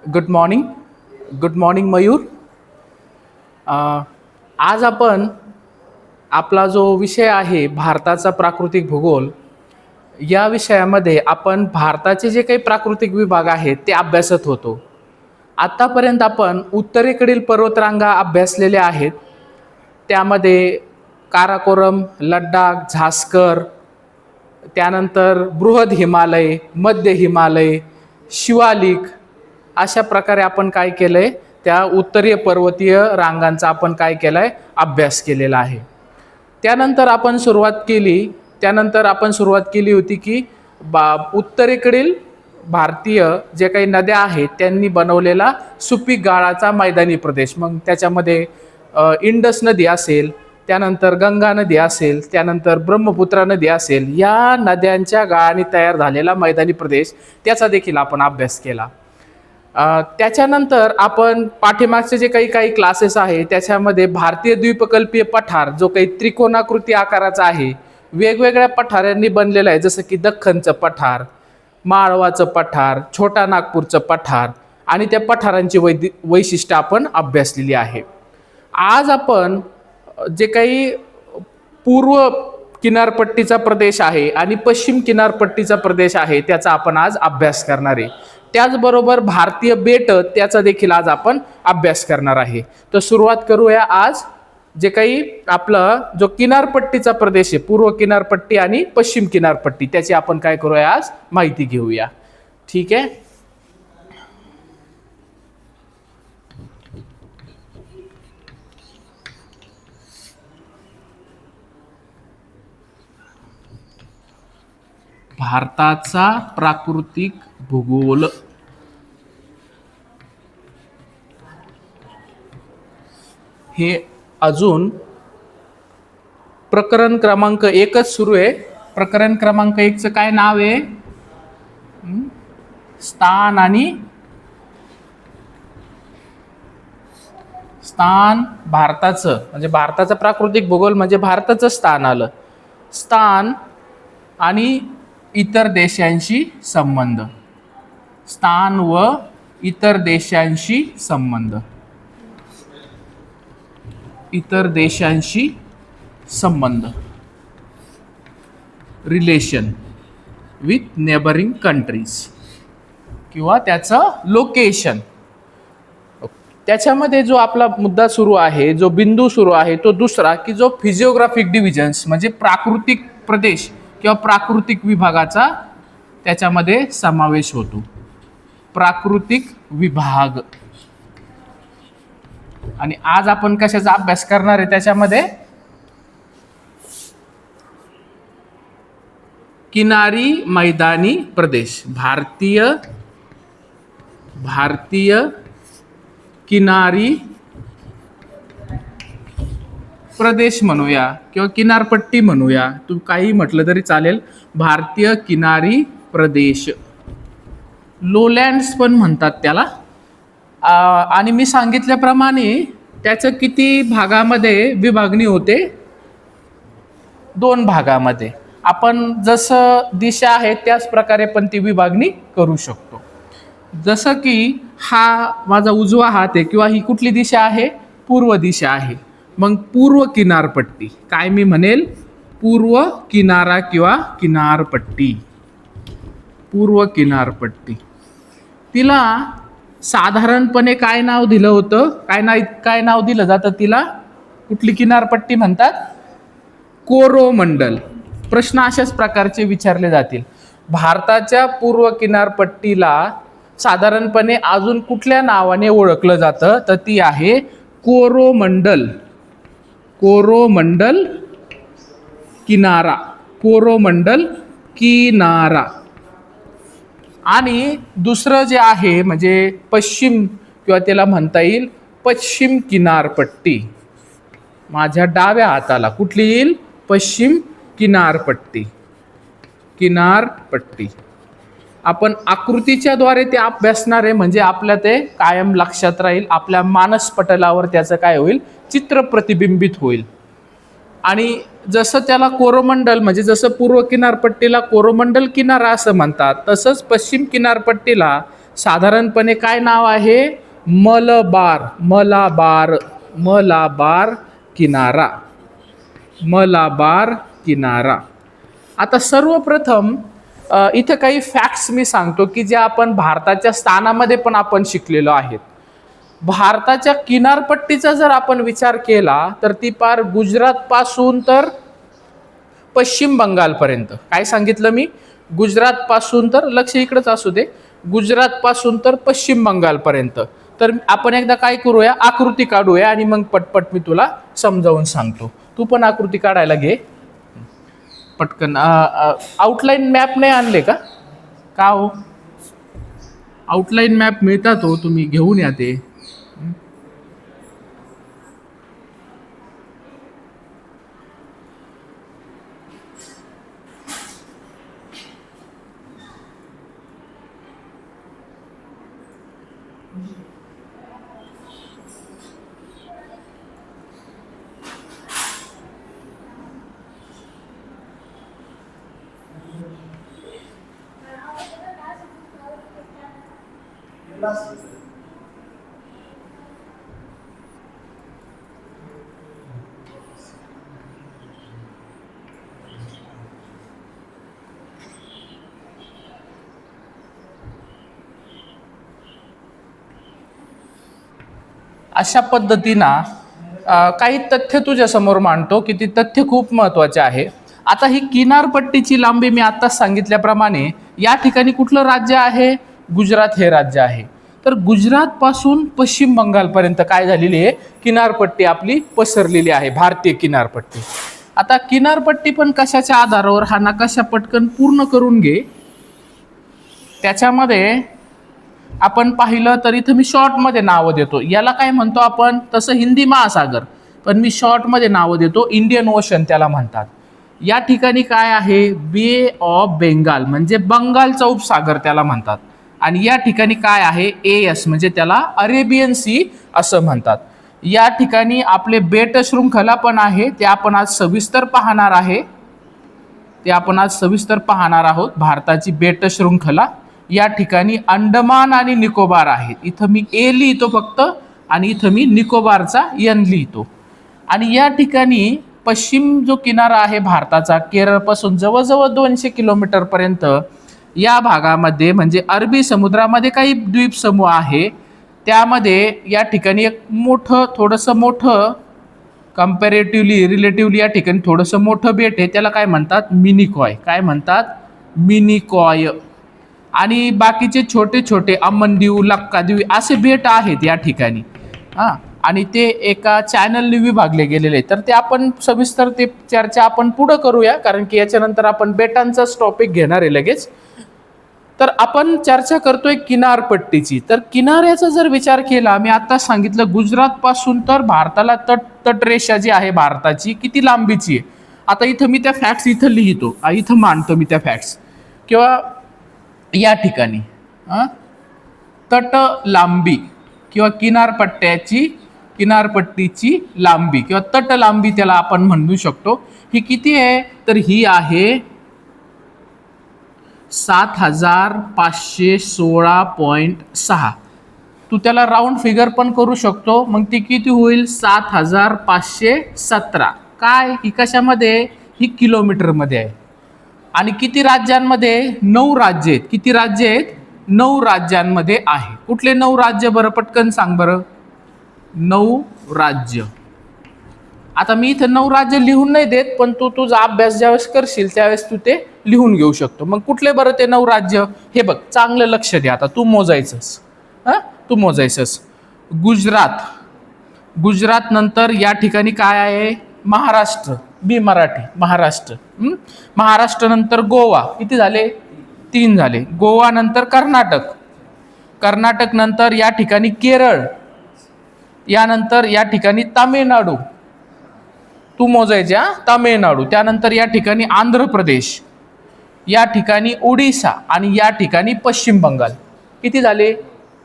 Good morning Mayur. आज आपण आपला जो विषय आहे भारताचा प्राकृतिक भूगोल, या विषयामध्ये आपण भारताचे जे काही प्राकृतिक विभाग आहेत ते अभ्यासत होतो. आत्तापर्यंत आपण उत्तरेकडील पर्वतरांगा अभ्यासलेल्या आहेत. त्यामध्ये काराकोरम, लडाख, झास्कर, त्यानंतर बृहद हिमालय, मध्य हिमालय, शिवालिक, अशा प्रकारे आपण काय केलंय, त्या उत्तरीय पर्वतीय रांगांचा आपण काय केलाय, अभ्यास केलेला आहे. त्यानंतर आपण सुरुवात केली होती की उत्तरेकडील भारतीय जे काही नद्या आहेत त्यांनी बनवलेला सुपीक गाळाचा मैदानी प्रदेश. मग त्याच्यामध्ये इंडस नदी असेल, त्यानंतर गंगा नदी असेल, त्यानंतर ब्रह्मपुत्रा नदी असेल, या नद्यांच्या गाळाने तयार झालेला मैदानी प्रदेश, त्याचा देखील आपण अभ्यास केला. त्याच्यानंतर आपण पाठीमागचे जे काही क्लासेस आहे त्याच्यामध्ये भारतीय द्वीपकल्पीय पठार जो काही त्रिकोणाकृती आकाराचा आहे, वेगवेगळ्या पठारांनी बनलेला आहे, जसं की दख्खनचं पठार, माळवाचं पठार, छोटा नागपूरचं पठार, आणि त्या पठारांची वैशिष्ट्य आपण अभ्यासलेली आहे. आज आपण जे काही पूर्व किनारपट्टीचा प्रदेश आहे आणि पश्चिम किनारपट्टीचा प्रदेश आहे त्याचा आपण आज अभ्यास करणार आहे. त्याचबरोबर भारतीय बेट, त्याचा देखील आज आपण अभ्यास करणार आहे. तर सुरुवात करूया. आज जे काही आपला जो किनारपट्टीचा प्रदेश आहे, पूर्व किनारपट्टी आणि पश्चिम किनारपट्टी, त्याची आपण काय करूया, आज माहिती घेऊया. ठीक आहे. भारताचा प्राकृतिक भूगोल. हे अजून प्रकरण क्रमांक 1च सुरू आहे. प्रकरण क्रमांक 1चं काय नाव आहे? स्थान भारताचं, म्हणजे भारताचा प्राकृतिक भूगोल म्हणजे भारताचं स्थान आलं. स्थान आणि इतर देशांशी संबंध. स्थान व इतर देशांशी संबंध. इतर देशांशी संबंध, रिलेशन विथ नेबरिंग कंट्रीज, किंवा त्याचं लोकेशन. त्याच्यामध्ये जो आपला मुद्दा सुरू आहे, जो बिंदू सुरू आहे, तो दुसरा की जो फिजिओग्राफिक डिव्हिजन्स म्हणजे प्राकृतिक प्रदेश किंवा प्राकृतिक विभागाचा त्याच्यामध्ये समावेश होतो. प्राकृतिक विभाग. आणि आज आपण कशाचा अभ्यास करणार आहे त्याच्यामध्ये? किनारी मैदानी प्रदेश. भारतीय किनारी प्रदेश म्हणूया किंवा किनारपट्टी म्हणूया, तू काही म्हटलं तरी चालेल. भारतीय किनारी प्रदेश, लोलँड्स पण म्हणतात त्याला. आणि मी सांगितल्याप्रमाणे त्याचं किती भागामध्ये विभागणी होते? 2 भागामध्ये. आपण जसं दिशा आहे त्याच प्रकारे पण ती विभागणी करू शकतो. जसं की हा माझा उजवा हात आहे, किंवा ही कुठली दिशा आहे? पूर्व दिशा आहे. मग पूर्व किनारपट्टी काय मी म्हणेल? पूर्व किनारा किंवा किनारपट्टी. पूर्व किनारपट्टी, तिला साधारणपणे काय नाव दिलं होतं? काय नाव दिलं जातं तिला? कुठली किनारपट्टी म्हणतात? कोरोमंडल. प्रश्न अशाच प्रकारचे विचारले जातील. भारताच्या पूर्व किनारपट्टीला साधारणपणे अजून कुठल्या नावाने ओळखलं जातं? तर ती आहे कोरोमंडल. कोरोमंडल किनारा. कोरोमंडल किनारा. आणि दुसरं जे आहे म्हणजे पश्चिम, किंवा त्याला म्हणता येईल पश्चिम किनारपट्टी. माझ्या डाव्या हाताला कुठली येईल? पश्चिम किनारपट्टी. किनारपट्टी आपण आकृतीच्या द्वारे ते अभ्यासणार आहे, म्हणजे आपल्या ते कायम लक्षात राहील. आपल्या मानसपटलावर त्याचं काय होईल? चित्र प्रतिबिंबित होईल. आणि जसं त्याला कोरोमंडल म्हणजे जसं पूर्व किनारपट्टीला कोरोमंडल किनारा असं म्हणतात, तसंच पश्चिम किनारपट्टीला साधारणपणे काय नाव आहे? मलबार, मलाबार, मलाबार किनारा, मलाबार किनारा. आता सर्वप्रथम इथं काही फॅक्ट्स मी सांगतो की जे आपण भारताच्या स्थानामध्ये पण आपण शिकलेलो आहेत. भारताच्या किनारपट्टीचा जर आपण विचार केला तर ती पार गुजरात पासून तर पश्चिम बंगालपर्यंत. काय सांगितलं मी? गुजरात पासून तर, लक्ष इकडंच असू दे, गुजरात पासून तर पश्चिम बंगालपर्यंत. तर आपण एकदा काय करूया, आकृती काढूया आणि मग पटपट मी तुला समजावून सांगतो. तू पण आकृती काढायला घे पटकन. आउटलाईन मॅप नाही आणले का? का हो? आउटलाईन मॅप मिळतात हो, तुम्ही घेऊन या ते. अशा पद्धतीनं काही तथ्य तुझ्या समोर मांडतो की ती तथ्य खूप महत्त्वाचे आहे. आता ही किनारपट्टीची लांबी मी आत्ताच सांगितल्याप्रमाणे या ठिकाणी कुठलं राज्य आहे? गुजरात हे राज्य आहे. तर गुजरात पासून पश्चिम बंगालपर्यंत काय झालेली आहे? किनारपट्टी आपली पसरलेली आहे, भारतीय किनारपट्टी. आता किनारपट्टी पण कशाच्या आधारावर, हा नकाशा पटकन पूर्ण करून घे. त्याच्यामध्ये आपण पाहिलं तर इथं मी शॉर्टमध्ये नावं देतो. याला काय म्हणतो आपण? तसं हिंदी महासागर, पण मी शॉर्टमध्ये नावं देतो. इंडियन ओशन त्याला म्हणतात. या ठिकाणी काय आहे? बे ऑफ बेंगाल म्हणजे बंगालचा उपसागर त्याला म्हणतात. आणि या ठिकाणी काय आहे? एएस म्हणजे त्याला अरेबियन सी असं म्हणतात. या ठिकाणी आपले बेट शृंखला पण आहे, ते आपण आज सविस्तर पाहणार आहे. ते आपण आज सविस्तर पाहणार आहोत. भारताची बेट शृंखला या ठिकाणी अंदमान आणि निकोबार आहेत. इथं मी ए लिहितो फक्त आणि इथं मी निकोबारचा एन लिहितो. आणि या ठिकाणी पश्चिम जो किनारा आहे भारताचा, केरळपासून जवळजवळ 200 किलोमीटरपर्यंत या भागामध्ये म्हणजे अरबी समुद्रामध्ये काही द्वीप समूह आहे. त्यामध्ये या ठिकाणी एक थोडंसं मोठं रिलेटिव्हली या ठिकाणी थोडंसं मोठं बेट आहे, त्याला काय म्हणतात? मिनिकॉय. काय म्हणतात? मिनिकॉय. आणि बाकीचे छोटे छोटे अमनदीव, लक्कादीव असे बेट आहेत या ठिकाणी. आणि ते एका चॅनलने विभागले गेलेले. तर ते आपण सविस्तर ते चर्चा आपण पुढं करूया, कारण की याच्यानंतर आपण बेटांचाच टॉपिक घेणार आहे लगेच. तर आपण चर्चा करतोय किनारपट्टीची. तर किनाऱ्याचा जर विचार केला, मी आता सांगितलं गुजरात पासून तर भारताला तटरेषा जी आहे भारताची किती लांबीची आहे. आता इथं मी त्या फॅक्ट्स इथं लिहितो, इथं मांडतो मी त्या फॅक्ट्स. किंवा या ठिकाणी तट लांबी किंवा किनारपट्टीची लांबी किंवा तट लांबी त्याला आपण म्हणू शकतो. ही किती आहे? तर ही आहे 7516.6. तू त्याला राऊंड फिगर पण करू शकतो. मग ती किती होईल? 7517. काय ही कशामध्ये? ही किलोमीटरमध्ये आहे. आणि किती राज्यांमध्ये? 9 राज्य आहेत. किती राज्य आहेत? 9 राज्यांमध्ये आहे. कुठले 9 राज्य बरं? पटकन सांग बरं. 9 राज्य. आता मी इथं 9 राज्य लिहून नाही देत, पण तू तुझा अभ्यास ज्यावेळेस करशील त्यावेळेस तू ते लिहून घेऊ शकतो. मग कुठले बरं ते 9 राज्य? हे बघ, चांगलं लक्ष दे. आता तू मोजायचंस. गुजरात नंतर या ठिकाणी काय आहे? महाराष्ट्र. बी मराठी, महाराष्ट्र. महाराष्ट्र नंतर गोवा. किती झाले? 3 झाले. गोवा नंतर कर्नाटक नंतर या ठिकाणी केरळ. यानंतर या ठिकाणी तामिळनाडू. तू मोजायचे तामिळनाडू. त्यानंतर या ठिकाणी आंध्र प्रदेश, या ठिकाणी ओडिसा आणि या ठिकाणी पश्चिम बंगाल. किती झाले?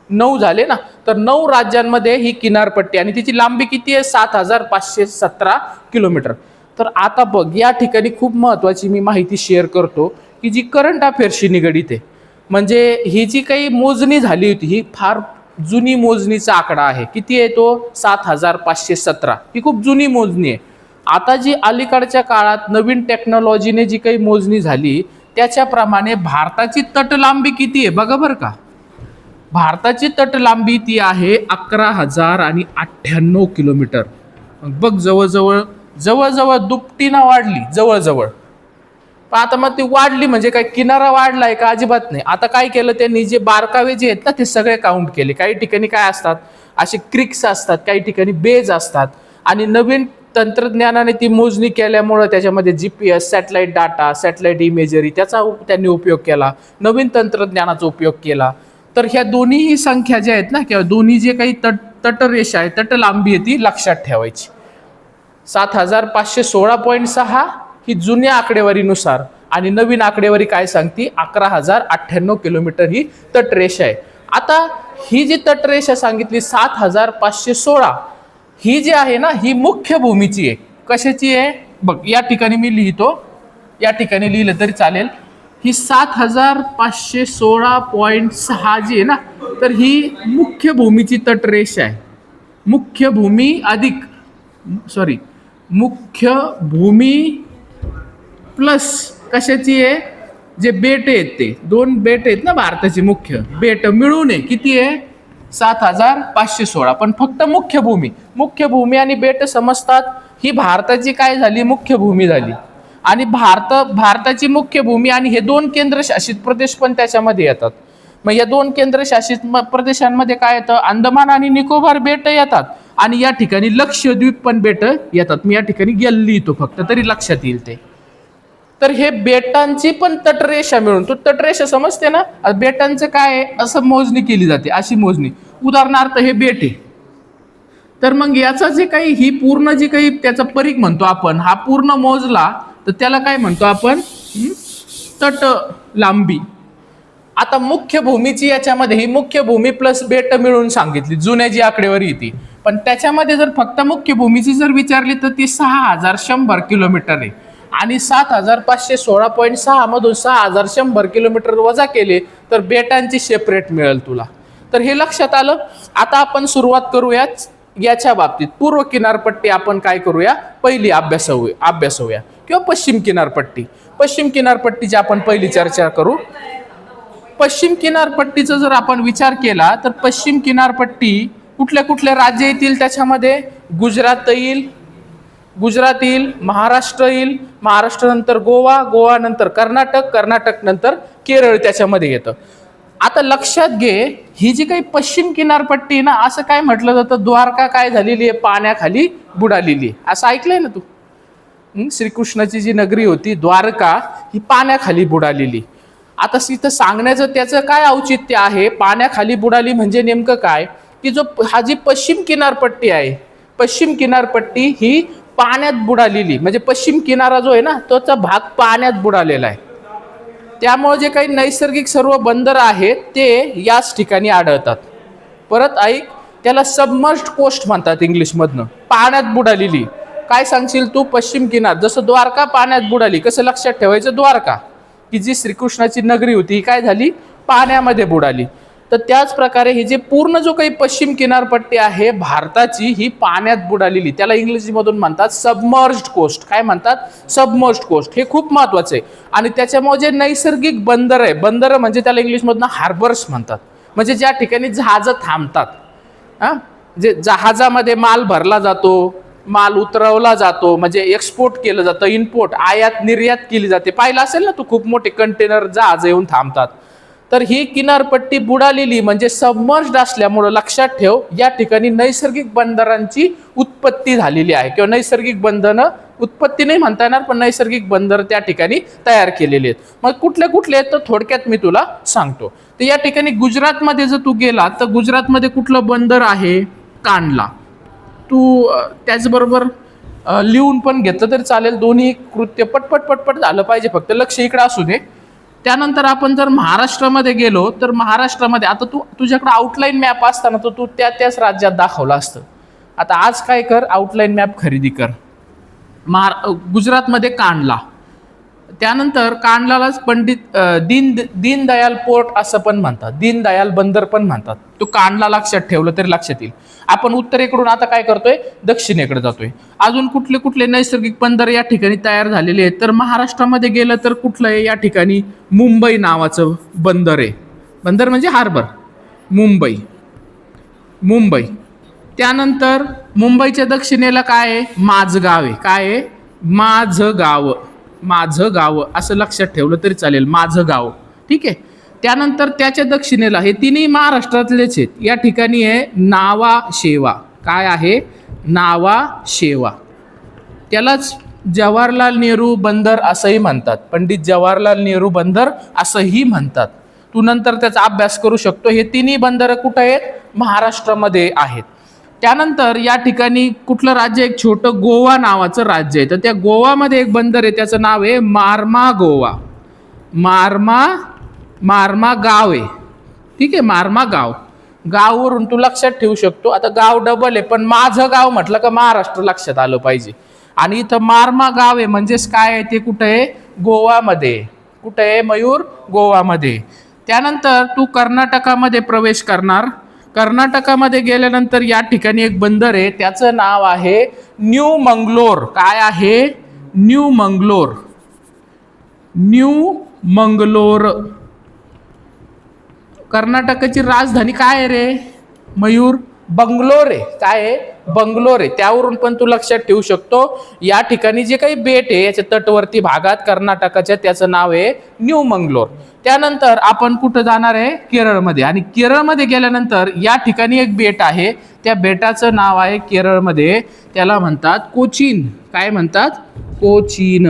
9 झाले ना. तर 9 राज्यांमध्ये ही किनारपट्टी आणि तिची लांबी किती आहे? 7517 किलोमीटर. तर आता बघ, या ठिकाणी खूप महत्त्वाची मी माहिती शेअर करतो की जी करंट अफेअर्सशी निगडीत आहे. म्हणजे ही जी काही मोजणी झाली होती ही फार जुनी मोजणीचा आकडा आहे. किती आहे तो? 7,517. ही खूप जुनी मोजणी आहे. आता जी अलीकडच्या काळात नवीन टेक्नॉलॉजीने जी काही मोजणी झाली त्याच्याप्रमाणे भारताची तटलांबी किती आहे बघा बरं का. भारताची तटलांबी ती आहे 11,098 किलोमीटर. बघ जवळजवळ जवळजवळ दुपटीनं वाढली जवळजवळ. पण आता मग ती वाढली म्हणजे काय किनारा वाढलाय का? अजिबात नाही. आता काय केलं त्यांनी जे बारकावे जे आहेत ना ते सगळे काउंट केले. काही ठिकाणी काय असतात असे क्रिक्स असतात, काही ठिकाणी बेज असतात आणि नवीन तंत्रज्ञानाने ती मोजणी केल्यामुळं त्याच्यामध्ये GPS, satellite data, satellite imagery त्याचा त्यांनी उपयोग केला, नवीन तंत्रज्ञानाचा उपयोग केला. तर ह्या दोन्ही संख्या ज्या आहेत ना किंवा दोन्ही जे काही तटरेषा आहे तटलांबी आहे ती लक्षात ठेवायची. 7,516.6 ही जुन्या आकडेवारीनुसार आणि नवीन आकडेवारी काय सांगते 11,098 किलोमीटर ही तटरेषा आहे. आता ही जी तटरेषा सांगितली 7,516 ही जी आहे ना ही मुख्य भूमीची आहे. कशाची आहे बघ, या ठिकाणी मी लिहितो, या ठिकाणी लिहिलं तरी चालेल. ही 7,516.6 जी आहे ना तर ही मुख्य भूमीची तटरेषा आहे. मुख्य भूमी अधिक मुख्य भूमी प्लस कशाची आहे जे बेट आहेत ते दोन बेट आहेत ना भारताची मुख्य बेट मिळून आहे किती आहे 7,516. पण फक्त मुख्य भूमी आणि बेट समजतात ही भारताची काय झाली मुख्य भूमी झाली. आणि भारताची मुख्य भूमी आणि हे दोन केंद्रशासित प्रदेश पण त्याच्यामध्ये येतात. मग या दोन केंद्रशासित प्रदेशांमध्ये काय येतं अंदमान आणि निकोबार बेट येतात आणि या ठिकाणी लक्षद्वीप पण बेट येतात. मी या ठिकाणी लिहितो फक्त तरी लक्षात येईल ते. तर हे बेटांची पण तटरेषा मिळून तू तटरेषा समजते ना. बेटांचं काय आहे असं मोजणी केली जाते अशी मोजणी. उदाहरणार्थ हे बेट आहे तर मग याचा जे काही ही पूर्ण जी काही त्याचा परीघ म्हणतो आपण हा पूर्ण मोजला तर त्याला काय म्हणतो आपण तट लांबी. आता मुख्य भूमीची याच्यामध्ये ही मुख्य भूमी प्लस बेट मिळून सांगितली जुन्या जी आकडेवारी ती. पण त्याच्यामध्ये जर फक्त मुख्य भूमीची जर विचारली तर ती 6,100 किलोमीटर आहे आणि 7,516.6 मधून 6,100 किलोमीटर वजा केले तर बेटांची सेपरेट मिळेल तुला. तर हे लक्षात आलं. आता आपण सुरुवात करूया याच्या बाबतीत. पूर्व किनारपट्टी आपण काय करूया पहिली अभ्यासूया किंवा पश्चिम किनारपट्टीची आपण पहिली चर्चा करू. पश्चिम किनारपट्टीचा जर आपण विचार केला तर पश्चिम किनारपट्टी कुठल्या राज्य येतील त्याच्यामध्ये गुजरात येईल, महाराष्ट्र येईल, महाराष्ट्र नंतर गोवा नंतर कर्नाटक नंतर केरळ त्याच्यामध्ये येतं. आता लक्षात घे ही जी काही पश्चिम किनारपट्टी ना असं काय म्हटलं जातं द्वारका काय झालेली आहे पाण्याखाली बुडालेली आहे असं ऐकलंय ना तू. श्रीकृष्णाची जी नगरी होती द्वारका ही पाण्याखाली बुडालेली. आता इथं सांगण्याचं त्याचं काय औचित्य आहे पाण्याखाली बुडाली म्हणजे नेमकं काय की हा जी पश्चिम किनारपट्टी आहे पश्चिम किनारपट्टी ही पाण्यात बुडालेली म्हणजे पश्चिम किनारा जो आहे ना तोचा भाग पाण्यात बुडालेला आहे. त्यामुळे जे काही नैसर्गिक सर्व बंदर आहेत ते याच ठिकाणी आढळतात. परत ऐक त्याला सबमर्ज्ड कोस्ट म्हणतात इंग्लिशमधनं. पाण्यात बुडालेली काय सांगशील तू पश्चिम किनार जसं द्वारका पाण्यात बुडाली कसं लक्षात ठेवायचं द्वारका की जी श्रीकृष्णाची नगरी होती ही काय झाली पाण्यामध्ये बुडाली. तर त्याच प्रकारे ही जे पूर्ण जो काही पश्चिम किनारपट्टी आहे भारताची ही पाण्यात बुडालेली त्याला इंग्रजीमधून म्हणतात सबमर्ज्ड कोस्ट. काय म्हणतात सबमर्ज्ड कोस्ट. हे खूप महत्वाचं आहे. आणि त्याच्यामुळे जे नैसर्गिक बंदर आहे बंदर म्हणजे त्याला इंग्लिशमधून हार्बर्स म्हणतात म्हणजे ज्या ठिकाणी जहाजं थांबतात. जे जहाजामध्ये माल भरला जातो माल उतरवला जातो म्हणजे एक्सपोर्ट केलं जातं इम्पोर्ट आयात निर्यात केली जाते. पाहिलं असेल ना तू खूप मोठे कंटेनर जहाज येऊन थांबतात. तर ही किनारपट्टी बुडालेली म्हणजे सबमर्ज्ड असल्यामुळं लक्षात ठेव या ठिकाणी नैसर्गिक बंदरांची उत्पत्ती झालेली आहे किंवा नैसर्गिक बंधनं उत्पत्ती नाही म्हणता येणार पण नैसर्गिक बंदर त्या ठिकाणी तयार केलेले आहेत. मग कुठले आहेत तर थोडक्यात मी तुला सांगतो. तर या ठिकाणी गुजरातमध्ये जर तू गेला तर गुजरातमध्ये कुठलं बंदर आहे कांडला. तू त्याचबरोबर लिहून पण घेतलं तरी चालेल. दोन्ही कृत्य पटपट झालं पाहिजे फक्त लक्ष इकडे असू दे. त्यानंतर आपण जर महाराष्ट्रामध्ये गेलो तर महाराष्ट्रामध्ये आता तुझ्याकडे आउटलाईन मॅप असताना तर तू त्याच राज्यात दाखवलं असतं. आता आज काय कर आउटलाईन मॅप खरेदी कर. गुजरातमध्ये कांडला त्यानंतर कांडलालाच पंडित दीनदयाल पोर्ट असं पण म्हणतात, दीनदयाल बंदर पण म्हणतात. तो कांडला लक्षात ठेवलं तरी लक्षात येईल. आपण उत्तरेकडून आता काय करतोय, दक्षिणेकडे जातोय. अजून कुठले कुठले नैसर्गिक बंदर या ठिकाणी तयार झालेले आहेत, तर महाराष्ट्रामध्ये गेलं तर कुठलं आहे या ठिकाणी, मुंबई नावाचं बंदर आहे. बंदर म्हणजे हार्बर, मुंबई. मुंबई. त्यानंतर मुंबईच्या दक्षिणेला काय आहे, माझगाव आहे. काय आहे, माझगाव. माझं गाव असं लक्षात ठेवलं तरी चालेल, माझं गाव. ठीक आहे. त्यानंतर त्याच्या दक्षिणेला, हे तिन्ही महाराष्ट्रातलेच आहेत, या ठिकाणी आहे नावा शेवा. काय आहे, नावा शेवा. त्यालाच जवाहरलाल नेहरू बंदर असंही म्हणतात, पंडित जवाहरलाल नेहरू बंदर असंही म्हणतात. तू नंतर त्याचा अभ्यास करू शकतो. हे तिन्ही बंदर कुठे आहेत, महाराष्ट्रामध्ये आहेत. त्यानंतर या ठिकाणी कुठलं राज्य, एक छोटं गोवा नावाचं राज्य आहे. तर त्या गोवामध्ये एक बंदर आहे, त्याचं नाव आहे मार्मा गोवा. मार्मा गाव आहे. ठीक आहे, मार्मा गाव. गाववरून तू लक्षात ठेवू शकतो. आता गाव डबल आहे, पण माझं गाव म्हटलं का महाराष्ट्र लक्षात आलं पाहिजे. आणि इथं मार्मा गाव आहे म्हणजेच काय आहे, ते कुठं आहे, गोवामध्ये. कुठं आहे मयूर, गोवामध्ये. त्यानंतर तू कर्नाटकामध्ये प्रवेश करणार. कर्नाटकामध्ये गेल्यानंतर या ठिकाणी एक बंदर आहे, त्याचं नाव आहे न्यू मंगलोर. काय आहे, न्यू मंगलोर. न्यू मंगलोर. कर्नाटकाची राजधानी काय आहे रे मयूर, बंगलोर आहे. काय आहे, बंगलोर आहे. त्यावरून पण तू लक्षात ठेवू शकतो, या ठिकाणी जे काही बेट आहे याच्या तटवर्ती भागात कर्नाटकाच्या, त्याचं नाव आहे न्यू मंगलोर. त्यानंतर आपण कुठं जाणार आहे, केरळमध्ये. आणि केरळमध्ये गेल्यानंतर या ठिकाणी एक बेट आहे, त्या बेटाचं नाव आहे केरळमध्ये, त्याला म्हणतात कोचीन. काय म्हणतात, कोचीन.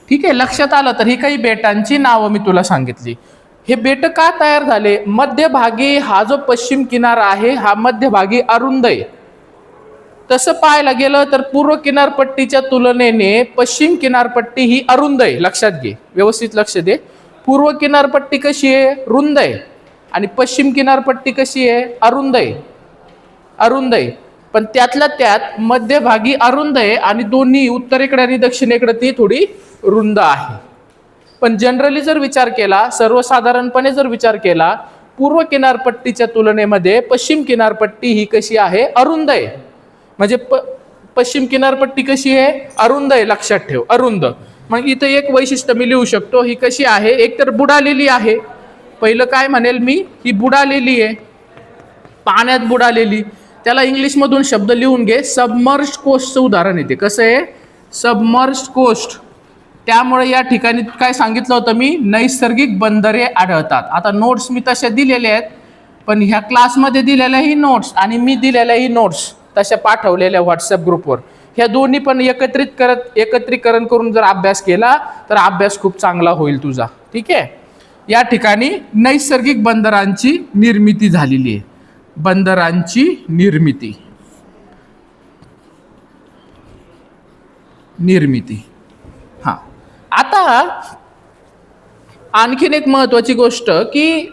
ठीक आहे, लक्षात आलं. तर ही काही बेटांची नावं मी तुला सांगितली. हे बेट का तयार झाले, मध्यभागी हा जो पश्चिम किनारा आहे हा मध्यभागी अरुंद आहे. तसं पाहायला गेलं तर पूर्व किनारपट्टीच्या तुलनेने पश्चिम किनारपट्टी ही अरुंद आहे. लक्षात घे, व्यवस्थित लक्ष दे. पूर्व किनारपट्टी कशी आहे, रुंद आहे. आणि पश्चिम किनारपट्टी कशी आहे, अरुंद आहे. अरुंद आहे. पण त्यातल्या त्यात मध्यभागी अरुंद आहे, आणि दोन्ही उत्तरेकडे आणि दक्षिणेकडे ती थोडी रुंद आहे. पण जनरली जर विचार केला, सर्वसाधारणपणे जर विचार केला, पूर्व किनारपट्टीच्या तुलनेमध्ये पश्चिम किनारपट्टी ही कशी आहे, अरुंद आहे. म्हणजे पश्चिम किनारपट्टी कशी आहे, अरुंद आहे. लक्षात ठेव, अरुंद. मग इथं एक वैशिष्ट्य मी लिहू शकतो, ही कशी आहे, एक तर बुडालेली आहे. पहिलं काय म्हणेल मी, ही बुडालेली आहे, पाण्यात बुडालेली. त्याला इंग्लिशमधून शब्द लिहून घे, सबमर्ज्ड कोस्टचं उदाहरण येते. कसं आहे, सबमर्ज्ड कोस्ट. त्यामुळे या ठिकाणी काय सांगितलं होतं मी, नैसर्गिक बंदरे आढळतात. आता नोट्स मी तशा दिलेल्या आहेत, पण ह्या क्लासमध्ये दिलेल्याही नोट्स आणि मी दिलेल्याही नोट्स तशा पाठवलेल्या व्हॉट्सअप ग्रुपवर, ह्या दोन्ही पण एकत्रीकरण करून जर अभ्यास केला तर अभ्यास खूप चांगला होईल तुझा. ठीक आहे. या ठिकाणी नैसर्गिक बंदरांची निर्मिती झालेली आहे. बंदरांची निर्मिती. हा, आता आणखीन एक महत्वाची गोष्ट की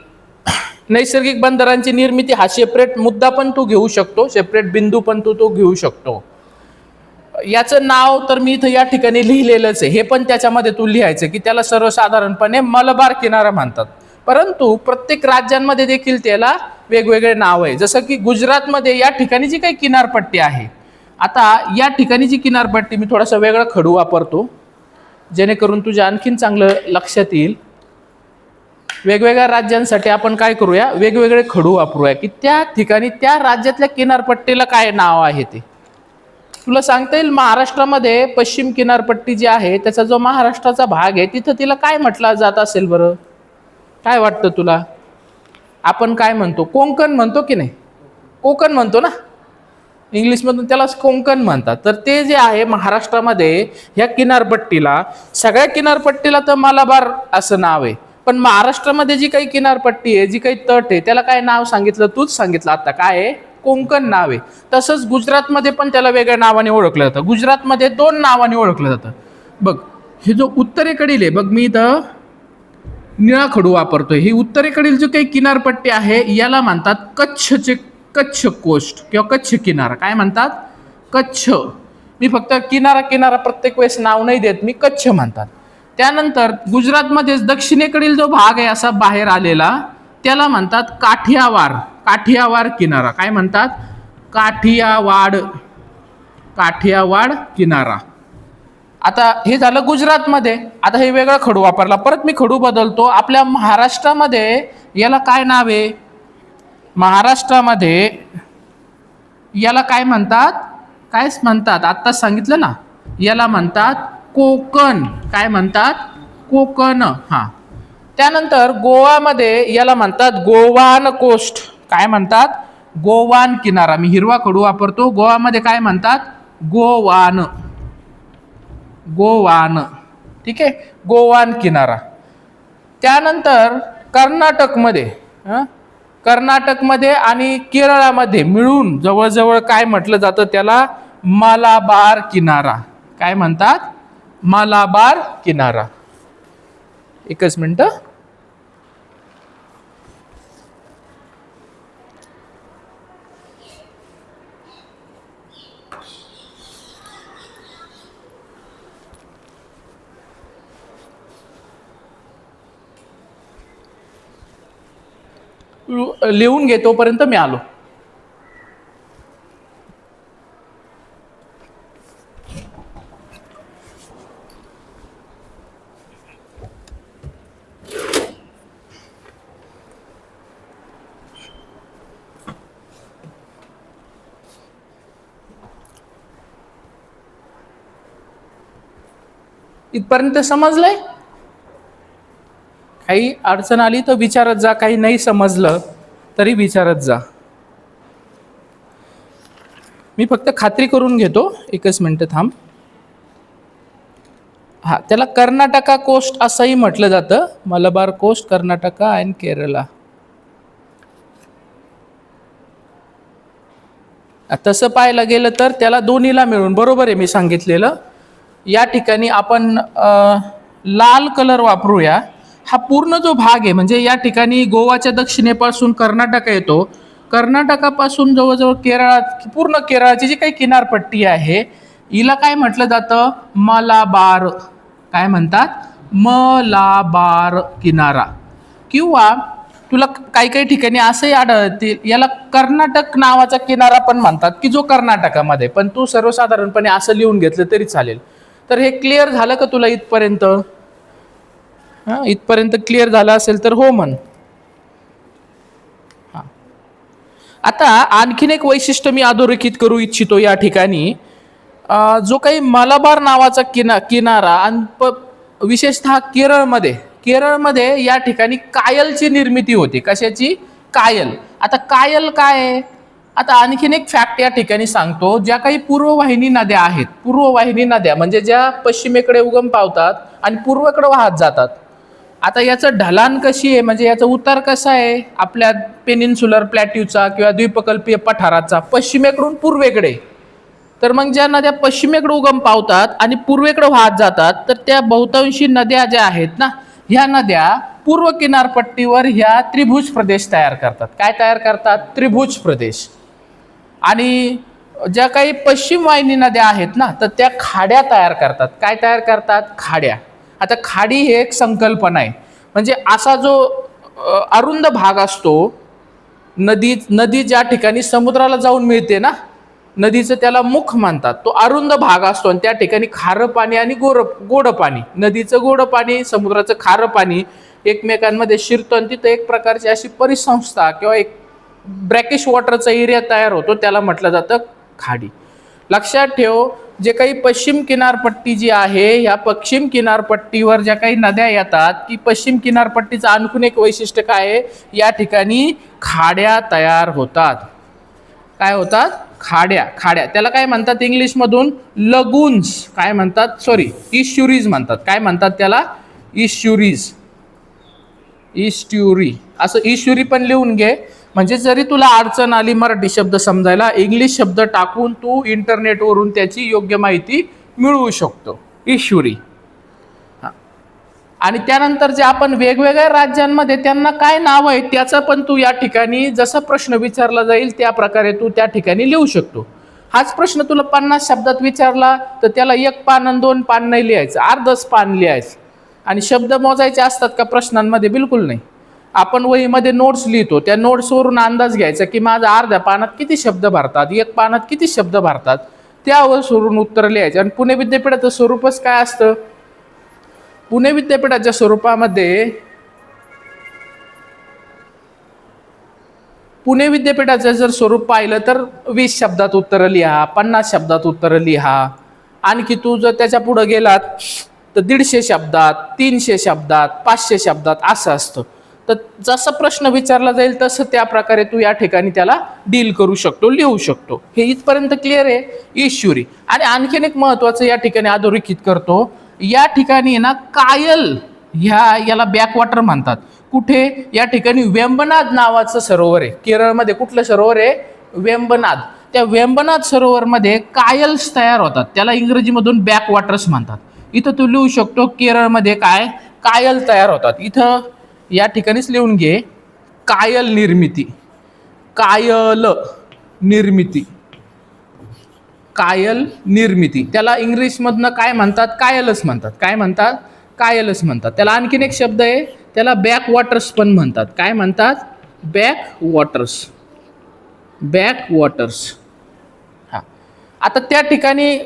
नैसर्गिक बंदरांची निर्मिती हा सेपरेट मुद्दा पण तू घेऊ शकतो, सेपरेट बिंदू पण तू घेऊ शकतो. याचं नाव तर मी इथं या ठिकाणी लिहिलेलंच आहे, हे पण त्याच्यामध्ये तू लिहायचं की त्याला सर्वसाधारणपणे मलबार किनारा म्हणतात. परंतु प्रत्येक राज्यांमध्ये देखील त्याला वेगवेगळे नाव आहे. जसं की गुजरातमध्ये या ठिकाणी जी काही किनारपट्टी आहे, आता या ठिकाणीची किनारपट्टी मी थोडासा वेगळा खडू वापरतो जेणेकरून तुझ्या आणखीन चांगलं लक्षात येईल. वेगवेगळ्या राज्यांसाठी आपण काय करूया, वेगवेगळे खडू वापरूया की त्या ठिकाणी त्या राज्यातल्या किनारपट्टीला काय नाव आहे ते तुला सांगता येईल. महाराष्ट्रामध्ये पश्चिम किनारपट्टी जी आहे, त्याचा जो महाराष्ट्राचा भाग आहे, तिथं तिला काय म्हटलं जात असेल बरं, काय वाटतं तुला? आपण काय म्हणतो, कोकण म्हणतो की नाही, कोकण म्हणतो ना इंग्लिशमधून, त्याला कोकण म्हणतात. तर ते जे आहे महाराष्ट्रामध्ये ह्या किनारपट्टीला, सगळ्या किनारपट्टीला तर मलबार असं नाव आहे, पण महाराष्ट्रामध्ये जी काही किनारपट्टी आहे, जी काही तट आहे, त्याला काय नाव सांगितलं, तूच सांगितलं आता, काय आहे, कोकण नाव आहे. तसंच गुजरातमध्ये पण त्याला वेगळ्या नावाने ओळखलं जातं. गुजरातमध्ये 2 नावाने ओळखलं जातं. बघ, हे जो उत्तरेकडील आहे, बघ मी इथं निळा खडू वापरतोय, ही उत्तरेकडील जो काही किनारपट्टी आहे याला म्हणतात कच्छ कोस्ट किंवा कच्छ किनारा. काय म्हणतात, कच्छ. मी फक्त किनारा किनारा प्रत्येक वेळेस नाव नाही देत, मी कच्छ म्हणतात. त्यानंतर गुजरातमध्ये दक्षिणेकडील जो भाग आहे असा बाहेर आलेला, त्याला म्हणतात काठियावाड. काठियावाड किनारा. काय म्हणतात? काठियावाड. काठियावाड किनारा. आता हे झालं गुजरातमध्ये. आता हे वेगळा खडू वापरला, परत मी खडू बदलतो. आपल्या महाराष्ट्रामध्ये याला काय नाव आहे? महाराष्ट्रामध्ये याला काय म्हणतात? कायच म्हणतात, आत्ताच सांगितलं ना, याला म्हणतात कोकण. काय म्हणतात? कोकण. हा. त्यानंतर गोवामध्ये याला म्हणतात गोवान कोस्ट. काय म्हणतात? गोवान किनारा. मी हिरवा खडू वापरतो. गोवामध्ये काय म्हणतात? गोवान. गोवान. ठीक आहे, गोवान किनारा. त्यानंतर कर्नाटकमध्ये, कर्नाटकमध्ये आणि केरळामध्ये मिळून जवळजवळ काय म्हटलं जातं त्याला? मलाबार किनारा. काय म्हणतात? मलाबार किनारा. एकच मिनिट. लिहून घे, तोपर्यंत मी आलो. इथपर्यंत समजलंय? काही अडचण आली तर विचारत जा, काही नाही समजलं तरी विचारत जा. मी फक्त खात्री करून घेतो. एकच मिनिट थांब. हा, त्याला कर्नाटका कोस्ट असंही म्हटलं जातं. Malabar coast, Karnataka and Kerala. तसं पाहायला गेलं तर त्याला दोन्हीला मिळून बरोबर आहे मी सांगितलेलं. या ठिकाणी आपण लाल कलर वापरूया. हा पूर्ण जो भाग आहे, म्हणजे या ठिकाणी गोवाच्या दक्षिणेपासून कर्नाटक येतो. कर्नाटकापासून जवळजवळ केरळात, पूर्ण केरळाची जी काही किनारपट्टी आहे, हिला काय म्हटलं जातं? मलाबार. काय म्हणतात? मलाबार किनारा. किंवा तुला काही काही ठिकाणी असंही आढळतील, याला कर्नाटक नावाचा किनारा पण म्हणतात, की जो कर्नाटकामध्ये. पण तू सर्वसाधारणपणे असं लिहून घेतलं तरी चालेल. तर हे क्लिअर झालं का तुला इथपर्यंत? इथपर्यंत क्लिअर झालं असेल तर हो म्हण. आता आणखीन एक वैशिष्ट्य मी अधोरेखित करू इच्छितो या ठिकाणी. जो काही मलाबार नावाचा किनारा आणि विशेषतः केरळमध्ये या ठिकाणी कायलची निर्मिती होते. कशाची? कायल. आता कायल काय आहे? आता आणखीन एक फॅक्ट या ठिकाणी सांगतो. ज्या काही पूर्ववाहिनी नद्या आहेत, पूर्ववाहिनी नद्या म्हणजे ज्या पश्चिमेकडे उगम पावतात आणि पूर्वेकडे वाहत जातात. आता याचं ढलान कशी आहे, म्हणजे याचा उतार कसा आहे आपल्या पेनिन्सुलर प्लॅट्यूचा किंवा द्वीपकल्पीय पठाराचा? पश्चिमेकडून पूर्वेकडे. तर मग ज्या नद्या पश्चिमेकडे उगम पावतात आणि पूर्वेकडे वाहत जातात, तर त्या बहुतांशी नद्या ज्या आहेत ना, ह्या नद्या पूर्व किनारपट्टीवर ह्या त्रिभुज प्रदेश तयार करतात. काय तयार करतात? त्रिभुज प्रदेश. आणि ज्या काही पश्चिम वाहिनी नद्या आहेत ना, तर त्या खाड्या तयार करतात. काय तयार करतात? खाड्या. आता खाडी ही एक संकल्पना आहे. म्हणजे असा जो अरुंद भाग असतो, नदी ज्या ठिकाणी समुद्राला जाऊन मिळते ना, नदीचं त्याला मुख म्हणतात. तो अरुंद भाग असतो आणि त्या ठिकाणी खारं पाणी आणि गोड पाणी, नदीचं गोड पाणी, समुद्राचं खारं पाणी एकमेकांमध्ये शिरतो आणि तिथं एक प्रकारची अशी परिसंस्था किंवा एक ब्रॅकिश वॉटरचा एरिया तयार होतो. त्याला म्हटलं जातं खाडी. लक्षात ठेव, जे काही पश्चिम किनारपट्टी जी आहे, या पश्चिम किनारपट्टीवर ज्या काही नद्या येतात, की पश्चिम किनारपट्टीचं आणखून एक वैशिष्ट्य काय आहे? या ठिकाणी खाड्या तयार होतात. काय होतात? खाड्या. खाड्या त्याला काय म्हणतात इंग्लिशमधून? लगून्स. काय म्हणतात? सॉरी, इश्युरीज म्हणतात. काय म्हणतात त्याला? इश्युरीज. इस्ट्युरी. असं इश्युरी पण लिहून घे, म्हणजे जरी तुला अडचण आली मराठी शब्द समजायला, इंग्लिश शब्द टाकून तू इंटरनेटवरून त्याची योग्य माहिती मिळवू शकतो. इश्युरी. आणि त्यानंतर जे आपण वेगवेगळ्या राज्यांमध्ये त्यांना काय नाव आहे त्याचा पण तू या ठिकाणी जसा प्रश्न विचारला जाईल त्या प्रकारे तू त्या ठिकाणी लिहू शकतो. हाच प्रश्न तुला 50 शब्दात विचारला तर त्याला 1 पान आणि 2 पान नाही लिहायचं, अर्धच पान लिहायचं. आणि शब्द मोजायचे असतात का प्रश्नांमध्ये? बिलकुल नाही. आपण वहीमध्ये नोट्स लिहितो, त्या नोट्सवरून अंदाज घ्यायचा की माझा अर्ध्या पानात किती शब्द भरतात, 1 पानात किती शब्द भरतात, त्यावर सोडून उत्तर लिहायचे. आणि पुणे विद्यापीठाचं स्वरूपच काय असतं? पुणे विद्यापीठाच्या स्वरूपामध्ये पुणे विद्यापीठाचं जर स्वरूप पाहिलं तर 20 शब्दात उत्तरं लिहा, 50 शब्दात उत्तरं लिहा. आणखी तू जर त्याच्या पुढे गेलात तर 150 शब्दात, 300 शब्दात, 500 शब्दात असं असतं. तर जसा प्रश्न विचारला जाईल तसं त्या प्रकारे तू या ठिकाणी त्याला डील करू शकतो, लिहू शकतो. हे इथपर्यंत क्लिअर आहे ईश्वरी. आणि आणखीन एक महत्वाचं या ठिकाणी अधोरेखित करतो. या ठिकाणी ना कायल याला बॅकवॉटर म्हणतात. कुठे? या ठिकाणी वेंबनाद नावाचं सरोवर आहे. केरळमध्ये कुठलं सरोवर आहे? वेंबनाद. त्या वेंबनाद सरोवरमध्ये कायल्स तयार होतात, त्याला इंग्रजीमधून बॅकवॉटर्स म्हणतात. इथं तू लिहू शकतो केरळमध्ये काय कायल तयार होतात. इथं या ठिकाणीच लिहून घे, कायल निर्मिती. कायल निर्मिती, कायल निर्मिती. त्याला इंग्लिशमधनं काय म्हणतात? कायलच म्हणतात. काय म्हणतात? कायलच म्हणतात. त्याला आणखीन एक शब्द आहे, त्याला बॅकवॉटर्स पण म्हणतात. काय म्हणतात? बॅकवॉटर्स. बॅकवॉटर्स. हा, आता त्या ठिकाणी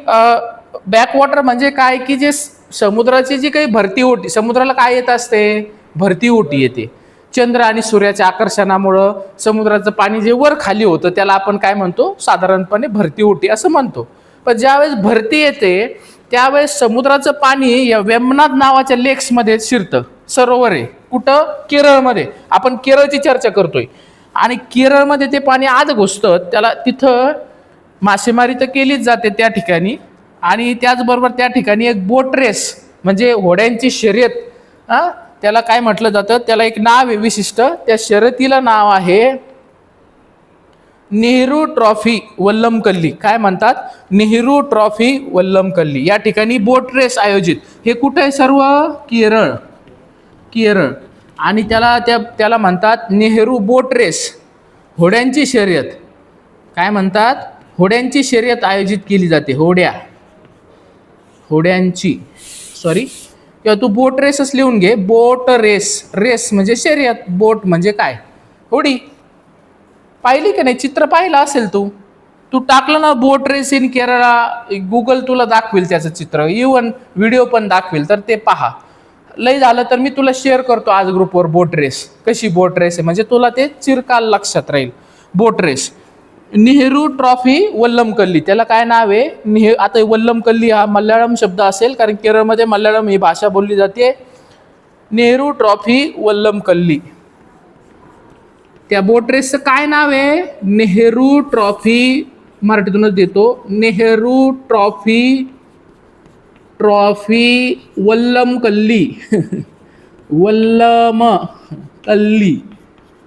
बॅकवॉटर म्हणजे काय की जे समुद्राची जी काही भरती ओटी, समुद्राला काय येत असते? भरती ओटी येते. चंद्र आणि सूर्याच्या आकर्षणामुळं समुद्राचं पाणी जे वर खाली होतं त्याला आपण काय म्हणतो? साधारणपणे भरती ओटी असं म्हणतो. पण ज्यावेळेस भरती येते त्यावेळेस समुद्राचं पाणी या वेंबनाद नावाच्या लेक्समध्ये शिरतं. सरोवर आहे कुठं? केरळमध्ये. आपण केरळची चर्चा करतोय. आणि केरळमध्ये ते पाणी आत घुसतं, त्याला तिथं मासेमारी तर केलीच जाते त्या ठिकाणी. आणि त्याचबरोबर त्या ठिकाणी एक बोट रेस म्हणजे होड्यांची शर्यत, त्याला काय म्हटलं जातं? त्याला एक नाव आहे विशिष्ट. त्या शर्यतीला नाव आहे नेहरू ट्रॉफी वल्लमकल्ली. काय म्हणतात? नेहरू ट्रॉफी वल्लमकल्ली. या ठिकाणी बोट रेस आयोजित. हे कुठे आहे? सर्व केरळ. केरळ. आणि त्याला म्हणतात नेहरू बोट रेस, होड्यांची शर्यत. काय म्हणतात? होड्यांची शर्यत आयोजित केली जाते. होड्यांची किंवा तू बोट रेसच लिहून घे. बोट रेस. रेस म्हणजे शर्यत, बोट म्हणजे काय? होडी. पाहिली का नाही? चित्र पाहिलं असेल तू टाकलं ना बोट रेस इन केरळा, गुगल तुला दाखवेल त्याचं चित्र, इव्हन व्हिडिओ पण दाखवेल, तर ते पहा. लय झालं तर मी तुला शेअर करतो आज ग्रुपवर बोट रेस. कशी बोट रेस आहे म्हणजे तुला ते चिरकाल लक्षात राहील. बोट रेस. नेहरू ट्रॉफी वल्लमकल्ली, त्याला काय नाव आहे? आता वल्लमकल्ली हा मल्याळम शब्द असेल कारण केरळमध्ये मल्याळम ही भाषा बोलली जाते. नेहरू ट्रॉफी वल्लमकल्ली. त्या बोट रेसचं काय नाव आहे? नेहरू ट्रॉफी. मराठीतूनच देतो. नेहरू ट्रॉफी वल्लमकल्ली. वल्लमकल्ली.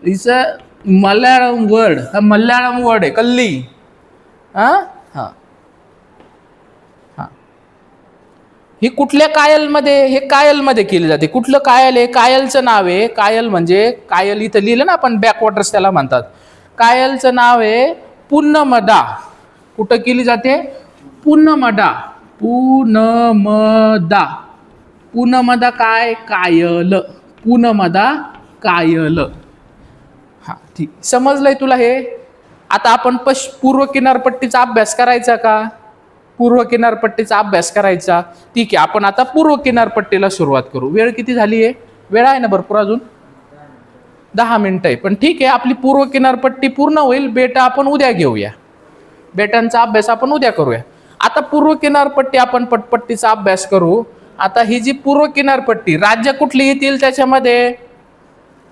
इचं मल्याळम वर्ड, हा मल्याळम वर्ड आहे कल्ली. हा. ही कुठल्या कायलमध्ये? हे कायलमध्ये केली जाते. कुठलं कायल आहे? कायलचं नाव आहे, कायल म्हणजे कायल इथं लिहिलं ना आपण, बॅकवॉटर्स त्याला म्हणतात. कायलचं नाव आहे पुन्नमदा. कुठं केली जाते? पुन्नमदा. पुन्नमदा. पुन्नमदा काय? कायल. पुन्नमदा कायल. हा, ठीक. समजलंय तुला हे? आता आपण पूर्व किनारपट्टीचा अभ्यास करायचा का? पूर्व किनारपट्टीचा अभ्यास करायचा. ठीक आहे, आपण आता पूर्व किनारपट्टीला सुरुवात करू. वेळ किती झाली आहे? वेळ आहे ना भरपूर, अजून 10 मिनिटं आहे. पण ठीक आहे, आपली पूर्व किनारपट्टी पूर्ण होईल. बेटा आपण उद्या घेऊया. बेटांचा अभ्यास आपण उद्या करूया. आता पूर्व किनारपट्टी आपण पटपट्टीचा अभ्यास करू. आता ही जी पूर्व किनारपट्टी, राज्य कुठली येतील त्याच्यामध्ये?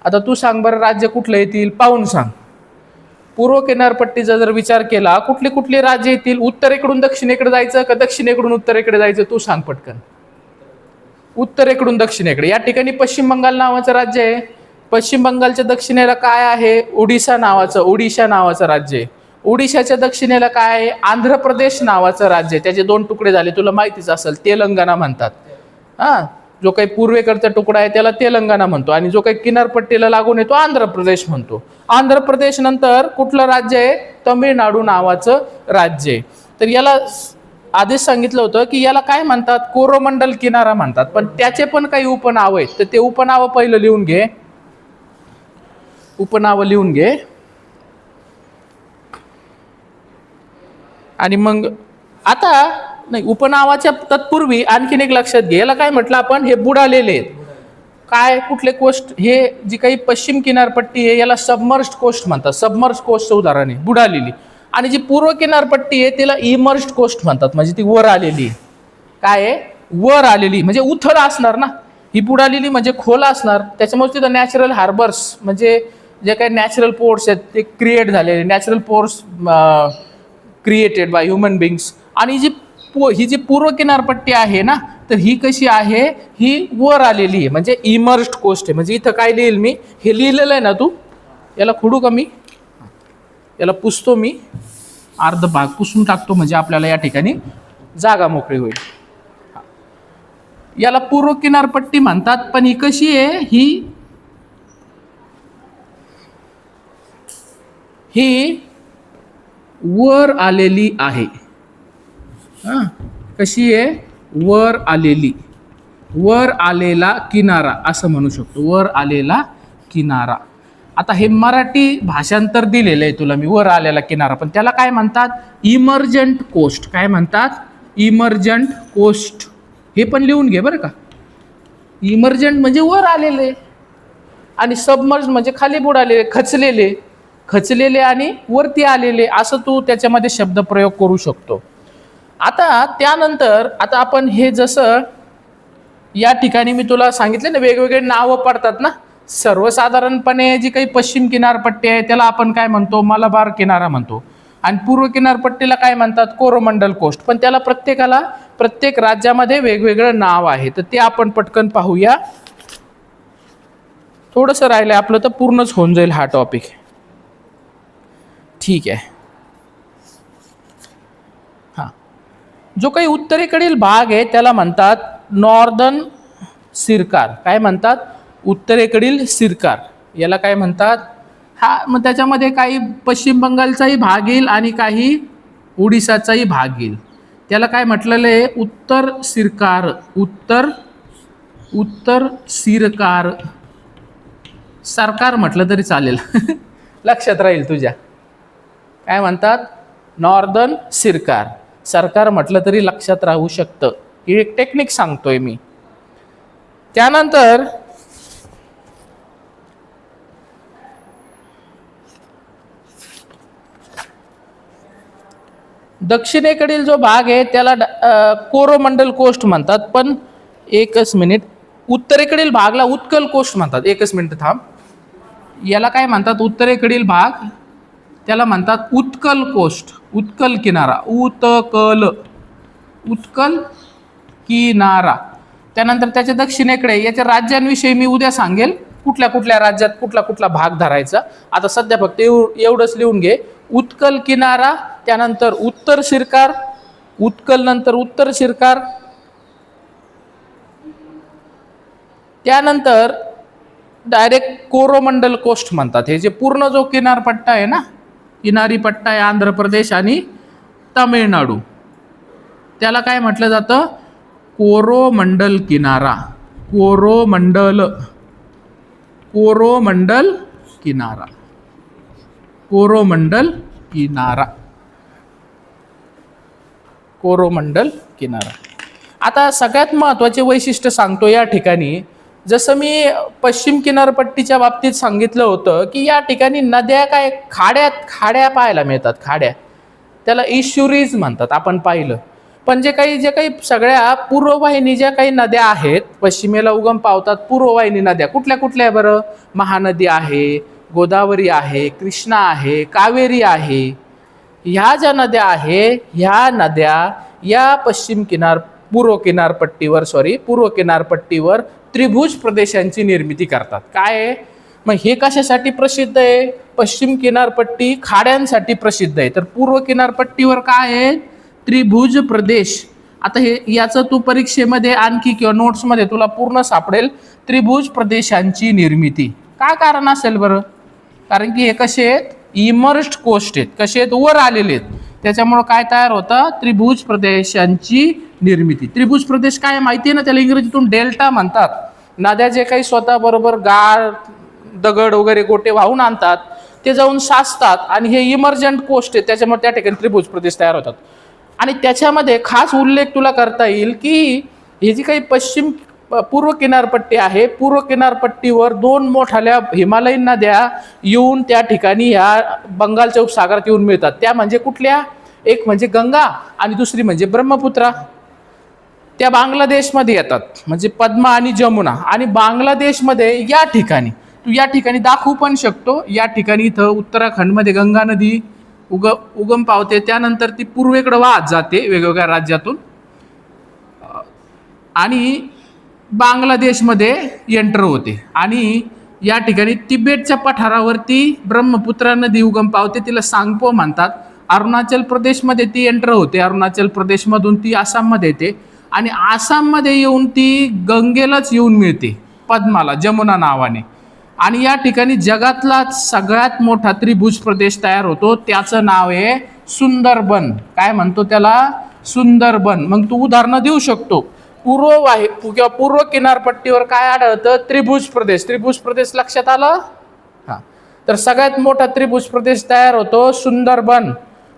आता तू सांग बरं, राज्य कुठलं येतील? पाहून सांग. पूर्व किनारपट्टीचा जर विचार केला, कुठली कुठली राज्य येतील? उत्तरेकडून दक्षिणेकडे जायचं का दक्षिणेकडून उत्तरेकडे जायचं? तू सांग पटकन. उत्तरेकडून दक्षिणेकडे. या ठिकाणी पश्चिम बंगाल नावाचं राज्य आहे. पश्चिम बंगालच्या दक्षिणेला काय आहे? ओडिशा नावाचं राज्य आहे. ओडिशाच्या दक्षिणेला काय आहे? आंध्र प्रदेश नावाचं राज्य आहे. त्याचे 2 तुकडे झाले, तुला माहितीच असेल, तेलंगणा म्हणतात. जो काही पूर्वेकडचा तुकडा आहे त्याला तेलंगणा म्हणतो, आणि जो काही किनारपट्टीला लागून येतो आंध्र प्रदेश म्हणतो. आंध्र प्रदेश नंतर कुठलं राज्य आहे? तमिळनाडू नावाचं राज्य आहे. तर याला आधीच सांगितलं होतं की याला काय म्हणतात? कोरोमंडल किनारा म्हणतात. पण त्याचे पण काही उपनाव आहेत, तर ते उपनाव पहिलं लिहून घे. उपनाव लिहून घे आणि मग आता नाही, उपनावाच्या तत्पूर्वी आणखीन एक लक्षात घे. याला काय म्हटलं आपण? हे बुडालेले आहेत. काय? कुठले कोस्ट? हे जी काही पश्चिम किनारपट्टी आहे याला सबमर्ज्ड कोस्ट म्हणतात. सबमर्ज्ड कोस्टचं उदाहरण आहे बुडालेली. आणि जी पूर्व किनारपट्टी आहे तिला इमर्ज्ड कोस्ट म्हणतात, म्हणजे ती वर आलेली. काय आहे? वर आलेली, म्हणजे उथळ असणार ना. ही बुडालेली म्हणजे खोल असणार, त्याच्यामुळे तिथं नॅचरल हार्बर्स म्हणजे जे काही नॅचरल पोर्ट्स आहेत ते क्रिएट झालेले, natural ports created by human बिंग्स. आणि ही जी पूर्व किनारपट्टी आहे ना, तर ही कशी आहे? ही वर आलेली आहे, म्हणजे इमर्ज्ड कोस्ट आहे. म्हणजे इथं काय लिहिल मी? हे लिहिलेलं आहे ना, तू याला खोडू का मी? याला पुसतो मी, अर्ध भाग पुसून टाकतो, म्हणजे आपल्याला या ठिकाणी जागा मोकळी होईल. याला पूर्व किनारपट्टी म्हणतात. पण ही कशी आहे? ही वर आलेली आहे. कशी आहे? वर आलेली, वर आलेला किनारा असं म्हणू शकतो. वर आलेला किनारा. आता हे मराठी भाषांतर दिलेलं आहे तुला मी, वर आलेला किनारा, पण त्याला काय म्हणतात? Emergent coast. काय म्हणतात? Emergent coast. हे पण लिहून घे बरं का. इमर्जंट म्हणजे वर आलेले, आणि सबमर्ज म्हणजे खाली बुडालेले, खचलेले. खचलेले आणि वरती आलेले, असं तू त्याच्यामध्ये शब्दप्रयोग करू शकतो. आता त्यानंतर आता आपण हे जसं या ठिकाणी मी तुला सांगितले ना, वेगवेगळे नावं पडतात ना. सर्वसाधारणपणे जी काही पश्चिम किनारपट्टी आहे त्याला आपण काय म्हणतो? मलबार किनारा म्हणतो. आणि पूर्व किनारपट्टीला काय म्हणतात? कोरोमंडल कोस्ट. पण त्याला प्रत्येक राज्यामध्ये वेगवेगळं नाव आहे. तर ते आपण पटकन पाहूया. थोडंसं राहिलं आपलं तर पूर्णच होऊन जाईल हा टॉपिक. ठीक आहे. हां, जो काही उत्तरेकडील भाग आहे त्याला म्हणतात नॉर्दर्न सिरकार. काय म्हणतात? उत्तरेकडील सिरकार. याला काय म्हणतात? हा, मग त्याच्यामध्ये काही पश्चिम बंगालचाही भाग येईल आणि काही ओडिसाचाही भाग येईल. त्याला काय म्हटलेलं आहे? उत्तर सिरकार. उत्तर सिरकार. सरकार म्हटलं तरी चालेल. लक्षात राहील तुझ्या. काय म्हणतात? नॉर्दर्न सिरकार. सरकार म्हटलं तरी लक्षात राहू शकतं. ही एक टेक्निक सांगतोय मी. त्यानंतर दक्षिणेकडील जो भाग आहे त्याला कोरोमंडल कोस्ट म्हणतात. पण एकच मिनिट, उत्तरेकडील भागला उत्कल कोस्ट म्हणतात. एकच मिनिट थांब. याला काय म्हणतात? उत्तरेकडील भाग त्याला म्हणतात उत्कल कोस्ट. उत्कल किनारा. उत्कल किनारा. त्यानंतर त्याच्या दक्षिणेकडे याच्या राज्यांविषयी मी उद्या सांगेल, कुठल्या कुठल्या राज्यात कुठला भाग धरायचा. आता सध्या फक्त एवढंच लिहून घे. उत्कल किनारा, त्यानंतर उत्तर सिरकार, उत्कल नंतर उत्तर सिरकार, त्यानंतर डायरेक्ट कोरोमंडल कोस्ट म्हणतात. हे जे पूर्ण जो किनारपट्टा आहे ना, किनारी पट्टा आहे आंध्र प्रदेश आणि तामिळनाडू, त्याला काय म्हटलं जातं? कोरोमंडल किनारा. कोरोमंडल किनारा. कोरोमंडल किनारा. कोरोमंडल किनारा. आता सगळ्यात महत्त्वाचे वैशिष्ट्य सांगतो या ठिकाणी. जसं मी पश्चिम किनारपट्टीच्या बाबतीत सांगितलं होतं की या ठिकाणी नद्या काय खाड्या पाहायला मिळतात. खाड्या, त्याला इश्युरीज म्हणतात, आपण पाहिलं. पण जे काही सगळ्या पूर्ववाहिनी ज्या काही नद्या आहेत, पश्चिमेला उगम पावतात पूर्ववाहिनी नद्या कुठल्या कुठल्या बरं? महानदी आहे, गोदावरी आहे, कृष्णा आहे, कावेरी आहे. ह्या ज्या नद्या आहे, ह्या नद्या या पूर्व किनारपट्टीवर त्रिभुज प्रदेशांची निर्मिती करतात. काय आहे मग? हे कशासाठी प्रसिद्ध आहे? पश्चिम किनारपट्टी खाड्यांसाठी प्रसिद्ध आहे. तर पूर्व किनारपट्टीवर काय आहे? त्रिभुज प्रदेश. आता हे याचं तू परीक्षेमध्ये आणखी किंवा नोट्समध्ये तुला पूर्ण सापडेल, त्रिभुज प्रदेशांची निर्मिती. काय कारण असेल बरं? कारण की हे कसे आहेत, इमर्स्ड कोस्ट आहेत, कसे आहेत, वर आलेले आहेत. त्याच्यामुळं काय तयार होतं, त्रिभुज प्रदेशांची निर्मिती. त्रिभुज प्रदेश काय माहिती आहे ना, त्याला इंग्रजीतून डेल्टा म्हणतात. नद्या जे काही स्वतः बरोबर गाळ दगड वगैरे गोटे वाहून आणतात, ते जाऊन साचतात आणि हे इमर्जंट कोस्ट आहे, त्याच्यामुळे त्या ठिकाणी त्रिभुज प्रदेश तयार होतात. आणि त्याच्यामध्ये खास उल्लेख तुला करता येईल की ही जी काही पूर्व किनारपट्टी आहे, पूर्व किनारपट्टीवर 2 मोठ्या हिमालयीन नद्या येऊन त्या ठिकाणी ह्या बंगालच्या उपसागरात येऊन मिळतात. त्या म्हणजे कुठल्या? एक म्हणजे गंगा आणि दुसरी म्हणजे ब्रह्मपुत्रा. त्या बांगलादेशमध्ये येतात, म्हणजे पद्मा आणि जमुना. आणि बांगलादेशमध्ये या ठिकाणी तू या ठिकाणी दाखवू पण शकतो, या ठिकाणी इथं उत्तराखंडमध्ये गंगा नदी उगम पावते, त्यानंतर ती पूर्वेकडे वाहत जाते वेगवेगळ्या राज्यातून आणि बांगलादेशमध्ये एंटर होते. आणि या ठिकाणी तिबेटच्या पठारावरती ब्रह्मपुत्रा नदी उगम पावते, तिला सांगपो म्हणतात. अरुणाचल प्रदेशमध्ये ती एंटर होते, अरुणाचल प्रदेशमधून ती आसाममध्ये येते आणि आसाममध्ये येऊन ती गंगेलाच येऊन मिळते, पद्माला, जमुना नावाने. आणि या ठिकाणी जगातला सगळ्यात मोठा त्रिभुज प्रदेश तयार होतो, त्याचं नाव आहे सुंदरबन. काय म्हणतो त्याला? सुंदरबन. मग तू उदाहरणं देऊ शकतो. पूर्व किनारपट्टीवर काय आढळतं? त्रिभुज प्रदेश. त्रिभुज प्रदेश लक्षात आलं? हा. तर सगळ्यात मोठा त्रिभुज प्रदेश तयार होतो सुंदरबन.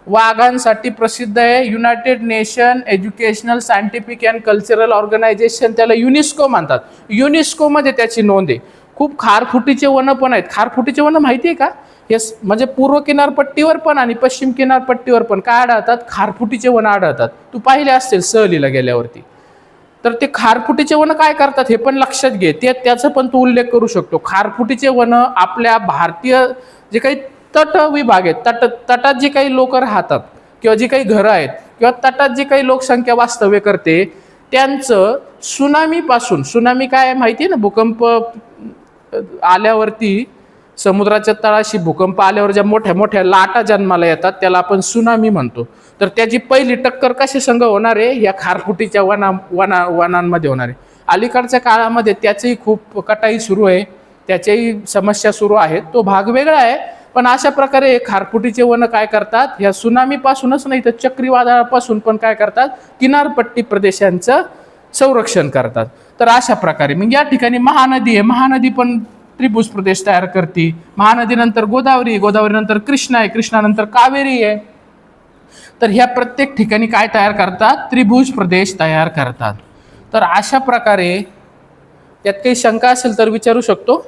वाघांसाठी प्रसिद्ध आहे. United Nation Educational, Scientific and Cultural Organization, त्याला युनेस्को म्हणतात. युनेस्कोमध्ये त्याची नोंद आहे. खूप खारफुटीचे वन पण आहेत. खारफुटीचे वन माहिती आहे का? येस, म्हणजे पूर्व किनारपट्टीवर पण आणि पश्चिम किनारपट्टीवर पण काय आढळतात? खारफुटीचे वन आढळतात. तू पाहिले असतील सहलीला गेल्यावरती. तर ते खारफुटीचे वन काय करतात हे पण लक्षात घे, त्याचा पण तू उल्लेख करू शकतो. खारफुटीचे वन आपल्या भारतीय जे काही तट विभाग आहेत, तटात जे काही लोक राहतात किंवा जी काही घरं आहेत किंवा तटात जी काही लोकसंख्या वास्तव्य करते, त्यांचं सुनामी काय माहिती आहे ना, भूकंप आल्यावरती, समुद्राच्या तळाशी भूकंप आल्यावर ज्या मोठ्या मोठ्या लाटा जन्माला येतात, त्याला आपण सुनामी म्हणतो. तर त्याची पहिली टक्कर कशी संघ होणार आहे? या खारफुटीच्या वनांमध्ये होणार आहे. अलीकडच्या काळामध्ये त्याचीही खूप कटाई सुरू आहे, त्याच्याही समस्या सुरू आहेत, तो भाग वेगळा आहे. पण अशा प्रकारे खारफुटीचे वन काय करतात? ह्या सुनामीपासूनच नाही तर चक्रीवादळापासून पण काय करतात? किनारपट्टी प्रदेशांचं संरक्षण करतात. तर अशा प्रकारे मग या ठिकाणी महानदी आहे, महानदी पण त्रिभुज प्रदेश तयार करते. महानदीनंतर गोदावरी, गोदावरीनंतर कृष्णा आहे, कृष्णानंतर कावेरी आहे. तर ह्या प्रत्येक ठिकाणी काय तयार करतात? त्रिभुज प्रदेश तयार करतात. तर अशा प्रकारे त्यात काही शंका असेल तर विचारू शकतो.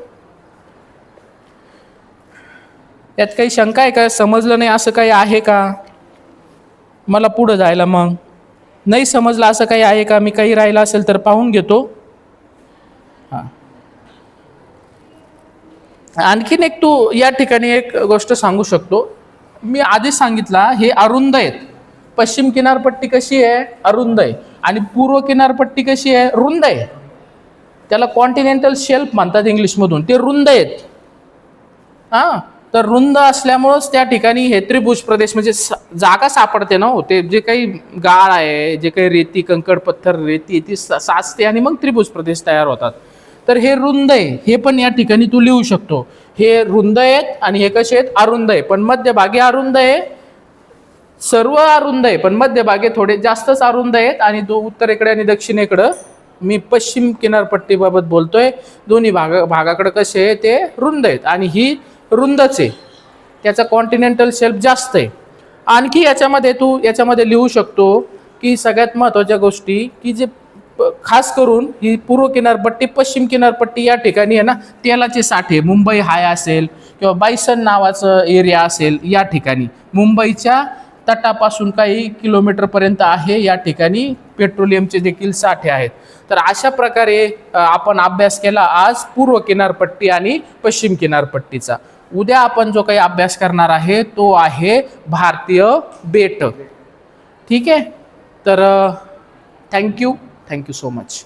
यात काही शंका आहे का? समजलं नाही असं काही आहे का मला पुढं जायला? मग नाही समजलं असं काही आहे का? मी काही राहिलं असेल तर पाहून घेतो. हां, आणखीन एक तू या ठिकाणी एक गोष्ट सांगू शकतो. मी आधी सांगितला हे अरुंद आहेत. पश्चिम किनारपट्टी कशी आहे? अरुंद आहे. आणि पूर्व किनारपट्टी कशी आहे? रुंद आहे. त्याला कॉन्टिनेंटल शेल्फ म्हणतात इंग्लिशमधून. ते रुंद आहेत. हां, तर रुंद असल्यामुळंच त्या ठिकाणी हे त्रिभुज प्रदेश म्हणजे जागा सापडते ना. ते जे काही गाळ आहे, जे काही रेती, कंकड, पत्थर, रेती ती साचते आणि मग त्रिभुज प्रदेश तयार होतात. तर हे रुंद आहे, हे पण या ठिकाणी तू लिहू शकतो. हे रुंद आहेत आणि हे कसे आहेत? अरुंद आहे. पण मध्यभागी अरुंद आहे, सर्व अरुंद आहे, पण मध्यभागी थोडे जास्तच अरुंद आहेत. आणि तो उत्तरेकडे आणि दक्षिणेकडं, मी पश्चिम किनारपट्टीबाबत बोलतोय, दोन्ही भागाकडे कसे आहे? ते रुंद आहेत. आणि ही रुंदच आहे, त्याचा कॉन्टिनेंटल शेल्फ जास्त आहे. आणखी याच्यामध्ये लिहू शकतो की सगळ्यात महत्त्वाच्या गोष्टी की जे खास करून ही पूर्व किनारपट्टी, पश्चिम किनारपट्टी या ठिकाणी आहे ना, तेलाचे साठे, मुंबई हाय असेल किंवा बायसन नावाचं एरिया असेल, या ठिकाणी मुंबईच्या तटापासून काही किलोमीटरपर्यंत आहे, या ठिकाणी पेट्रोलियमचे देखील साठे आहेत. तर अशा प्रकारे आपण अभ्यास केला आज पूर्व किनारपट्टी आणि पश्चिम किनारपट्टीचा. उद्या आपण जो काही अभ्यास करणार आहे तो आहे भारतीय बेट. ठीक आहे, तर थँक्यू सो मच.